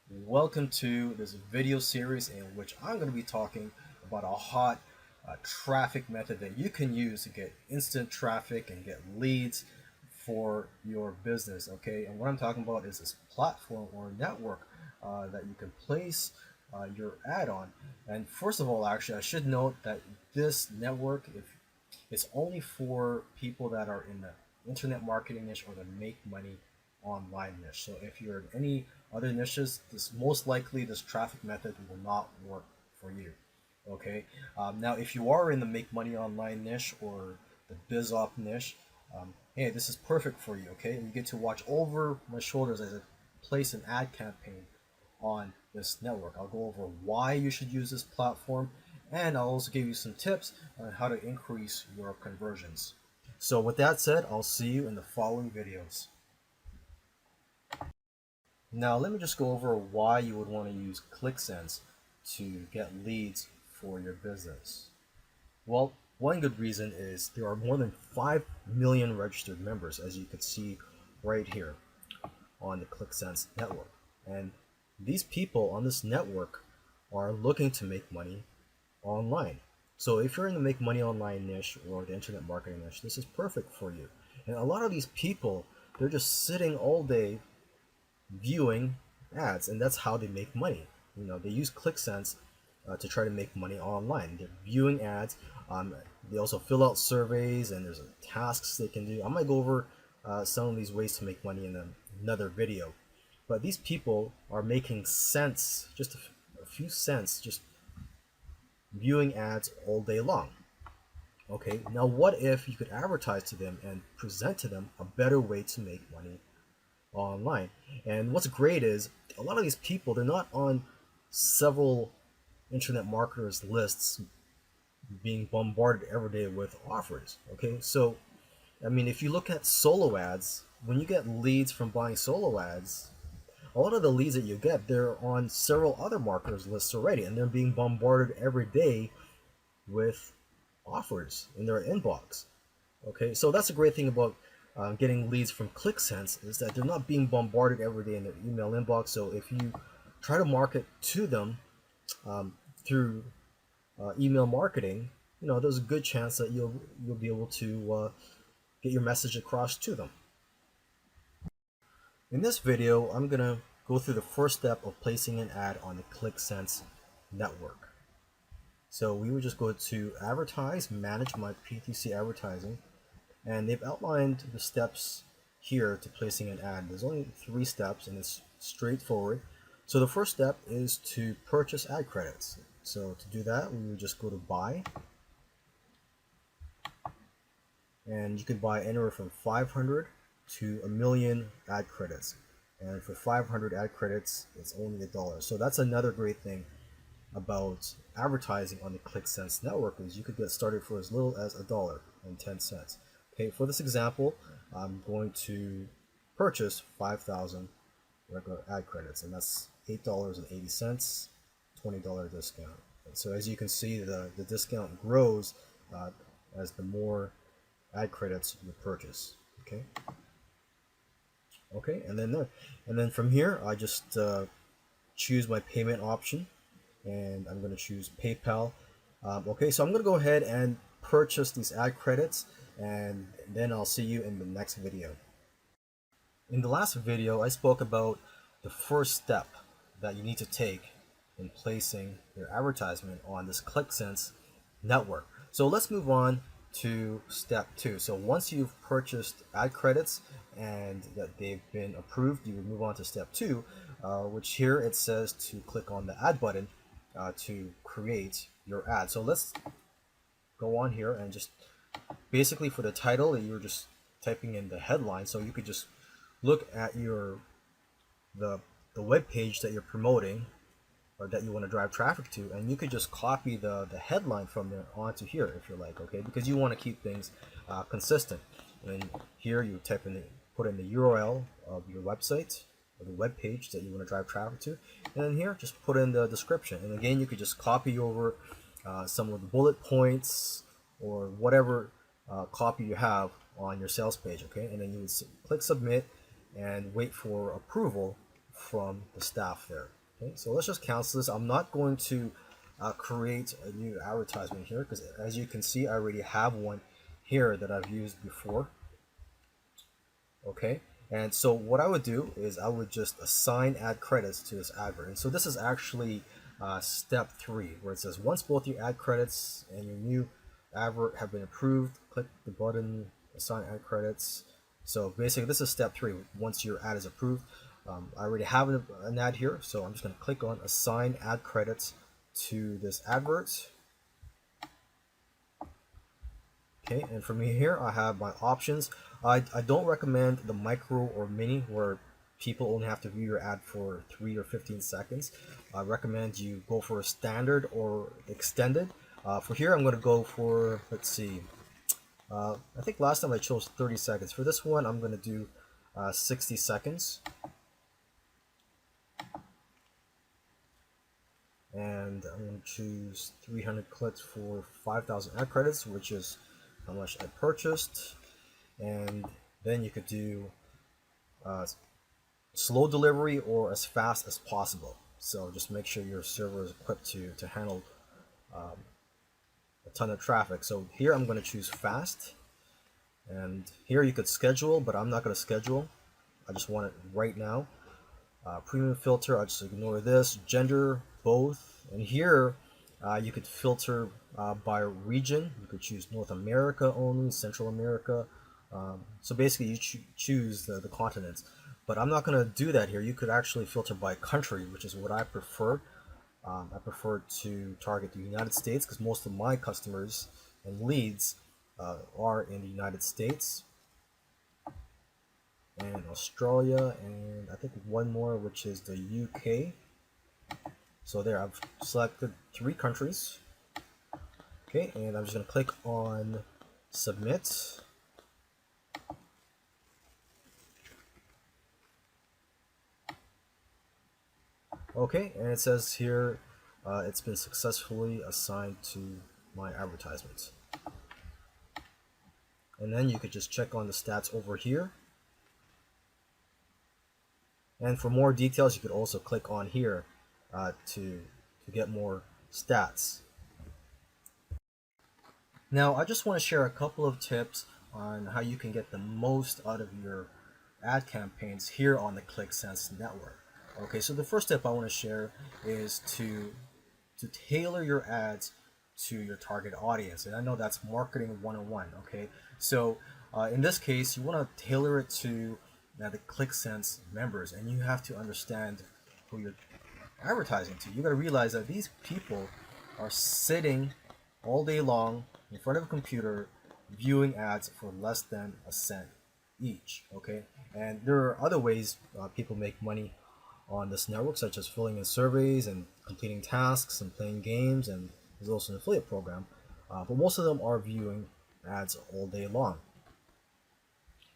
Welcome to this video series in which I'm going to be talking about a hot traffic method that you can use to get instant traffic and get leads for your business. Okay, and what I'm talking about is this platform or network that you can place your ad on. And first of all, actually, I should note that this network, if it's only for people that are in the internet marketing niche or the make money online niche. So if you're in any other niches, this most likely this traffic method will not work for you. Okay. Now, if you are in the make money online niche or the biz op niche, hey, this is perfect for you. Okay, and you get to watch over my shoulders as I place an ad campaign on this network. I'll go over why you should use this platform, and I'll also give you some tips on how to increase your conversions. So with that said, I'll see you in the following videos. Now let me just go over why you would want to use ClickSense to get leads for your business. Well, one good reason is there are more than 5 million registered members, as you can see right here on the ClickSense network. And these people on this network are looking to make money online. So if you're in the make money online niche or the internet marketing niche, this is perfect for you. And a lot of these people, they're just sitting all day viewing ads, and that's how they make money. They use ClickSense to try to make money online. They're viewing ads. They also fill out surveys, and there's tasks they can do. I might go over some of these ways to make money in another video. But these people are making cents, just a few cents, just viewing ads all day long. Okay, now what if you could advertise to them and present to them a better way to make money online? And what's great is a lot of these people, they're not on several internet marketers lists being bombarded every day with offers. Okay, so I mean, if you look at solo ads, when you get leads from buying solo ads, a lot of the leads that you get, they're on several other marketers lists already, and they're being bombarded every day with offers in their inbox. Okay, so that's a great thing about getting leads from ClickSense, is that they're not being bombarded every day in their email inbox. So if you try to market to them through email marketing, there's a good chance that you'll be able to get your message across to them. In this video, I'm gonna go through the first step of placing an ad on the ClickSense network. So we would just go to advertise, manage my PTC advertising, and they've outlined the steps here to placing an ad. There's only 3 steps, and it's straightforward. So the first step is to purchase ad credits. So to do that, we would just go to buy, and you can buy anywhere from 500 to a million ad credits. And for 500 ad credits, it's only $1. So that's another great thing about advertising on the ClickSense network, is you could get started for as little as $1.10. Okay, for this example, I'm going to purchase 5,000 regular ad credits, and that's $8.80, $20 discount. And so as you can see, the discount grows as the more ad credits you purchase. Okay, and then from here, I just choose my payment option, and I'm going to choose PayPal. Okay, so I'm going to go ahead and purchase these ad credits, and then I'll see you in the next video. In the last video, I spoke about the first step that you need to take in placing your advertisement on this ClickSense network. So let's move on to step 2. So once you've purchased ad credits and that they've been approved, you would move on to step 2, which here it says to click on the add button to create your ad. So let's go on here, and just basically for the title, you're just typing in the headline, so you could just look at the web page that you're promoting or that you want to drive traffic to, and you could just copy the headline from there onto here if you like. Okay, because you want to keep things consistent. And here you put in the URL of your website or the web page that you want to drive traffic to, and then here just put in the description. And again, you could just copy over some of the bullet points or whatever copy you have on your sales page. Okay, and then you would click submit and wait for approval from the staff there. Okay, so let's just cancel this. I'm not going to create a new advertisement here because, as you can see, I already have one here that I've used before. Okay, and so what I would do is I would just assign ad credits to this advert. And so this is actually step 3, where it says once both your ad credits and your new advert have been approved, click the button assign ad credits. So basically this is step 3. Once your ad is approved, I already have an ad here, so I'm just going to click on assign ad credits to this advert. Okay, and from here I have my options. I don't recommend the micro or mini, where people only have to view your ad for 3 or 15 seconds. I recommend you go for a standard or extended. For here I'm going to go for, let's see, I think last time I chose 30 seconds. For this one I'm going to do 60 seconds. And I'm going to choose 300 clicks for 5,000 ad credits, which is how much I purchased. And then you could do slow delivery or as fast as possible. So just make sure your server is equipped to handle a ton of traffic. So here I'm going to choose fast. And here you could schedule, but I'm not going to schedule. I just want it right now. Premium filter, I'll just ignore this. Gender, both. And here you could filter by region. You could choose North America only, Central America. So basically you choose the continents. But I'm not going to do that here. You could actually filter by country, which is what I prefer. I prefer to target the United States because most of my customers and leads are in the United States and Australia, and I think one more, which is the UK. So there, I've selected 3 countries. Okay, and I'm just going to click on submit. Okay, and it says here it's been successfully assigned to my advertisement. And then you could just check on the stats over here. And for more details, you could also click on here to get more stats. Now, I just want to share a couple of tips on how you can get the most out of your ad campaigns here on the ClickSense network. Okay, so the first tip I want to share is to tailor your ads to your target audience. And I know that's marketing 101, okay? So in this case, you want to tailor it to the ClickSense members, and you have to understand who you're advertising to. You got to realize that these people are sitting all day long in front of a computer viewing ads for less than a cent each, okay? And there are other ways people make money on this network, such as filling in surveys and completing tasks and playing games, and there's also an affiliate program, but most of them are viewing ads all day long.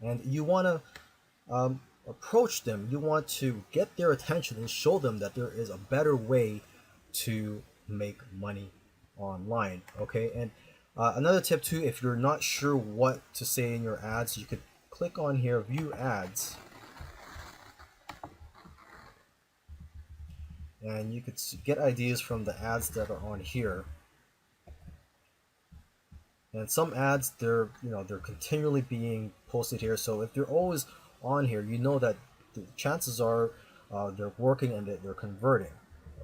And you want to approach them, you want to get their attention and show them that there is a better way to make money online, okay? And another tip too, if you're not sure what to say in your ads, you could click on here, view ads, and you could get ideas from the ads that are on here. And some ads, they're continually being posted here, so if they're always on here, you know that the chances are they're working and they're converting,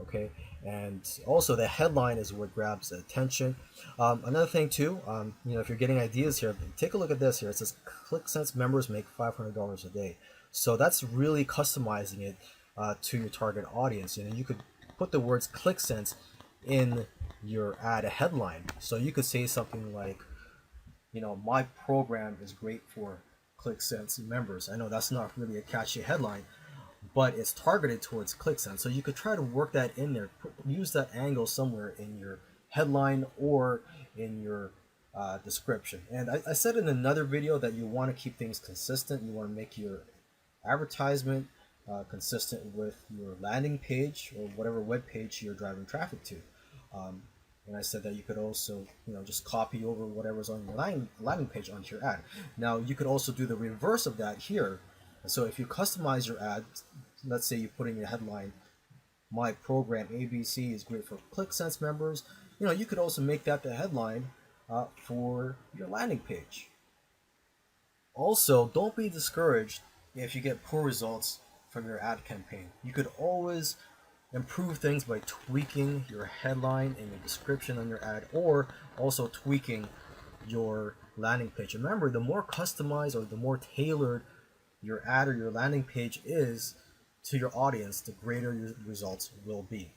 okay? And also the headline is what grabs the attention. Another thing too, if you're getting ideas here, take a look at this here. It says ClickSense members make $500 a day. So that's really customizing it to your target audience. You could put the words ClickSense in your ad headline. So you could say something like, my program is great for ClickSense members. I know that's not really a catchy headline, but it's targeted towards ClickSense. So you could try to work that in there, use that angle somewhere in your headline or in your description. And I said in another video that you want to keep things consistent. You want to make your advertisement consistent with your landing page or whatever web page you're driving traffic to. And I said that you could also, just copy over whatever's on your landing page onto your ad. Now, you could also do the reverse of that here. So if you customize your ad, let's say you put in your headline, my program ABC is great for ClickSense members. You could also make that the headline for your landing page. Also, don't be discouraged if you get poor results from your ad campaign. You could always improve things by tweaking your headline and your description on your ad, or also tweaking your landing page. Remember, the more customized or the more tailored your ad or your landing page is to your audience, the greater your results will be.